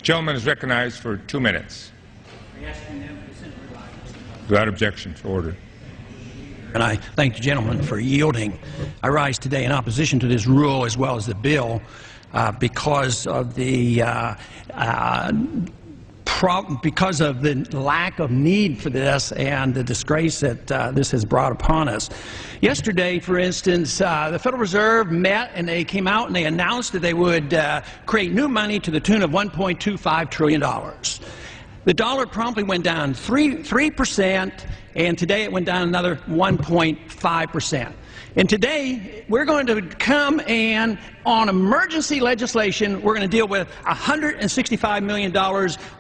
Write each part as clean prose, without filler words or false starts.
Gentleman is recognized for 2 minutes. Without objection, so ordered. And I thank the gentleman for yielding. I rise today in opposition to this rule as well as the bill because of the lack of need for this and the disgrace that this has brought upon us. Yesterday, for instance, the Federal Reserve met and they came out and they announced that they would create new money to the tune of $1.25 trillion. The dollar promptly went down 3%, and today it went down another 1.5%. And today, we're going to come and, on emergency legislation, we're going to deal with $165 million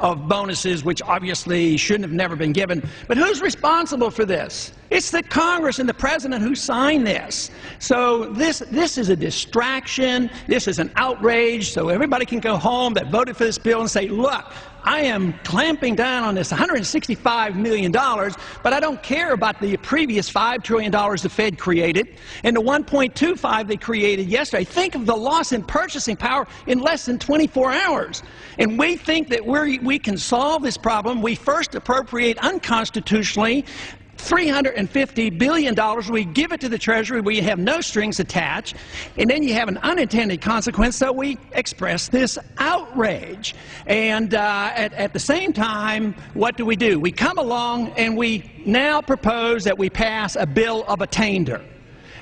of bonuses, which obviously shouldn't have never been given. But who's responsible for this? It's the Congress and the President who signed this. So this is a distraction. This is an outrage. So everybody can go home that voted for this bill and say, look, I am clamping down on this $165 million, but I don't care about the previous $5 trillion the Fed created and the $1.25 they created yesterday. Think of the loss in purchasing power in less than 24 hours. And we think that we can solve this problem. We first appropriate unconstitutionally $350 billion. We give it to the Treasury. We have no strings attached. And then you have an unintended consequence, so we express this outrage. And at the same time, what do? We come along and we now propose that we pass a bill of attainder.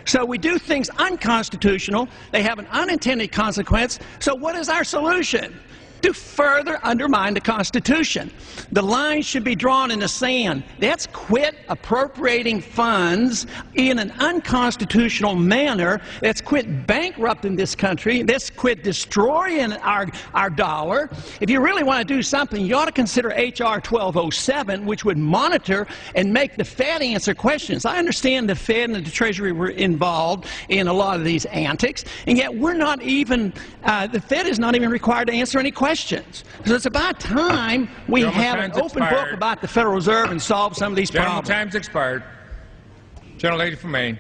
So we do things unconstitutional. They have an unintended consequence. So what is our solution? To further undermine the Constitution. The line should be drawn in the sand. Let's quit appropriating funds in an unconstitutional manner. Let's quit bankrupting this country. Let's quit destroying our dollar. If you really want to do something, you ought to consider H.R. 1207, which would monitor and make the Fed answer questions. I understand the Fed and the Treasury were involved in a lot of these antics, and yet we're not even, the Fed is not even required to answer any questions. So it's about time we have an open book about the Federal Reserve and solve some of these problems. Time's expired. Gentlelady from Maine.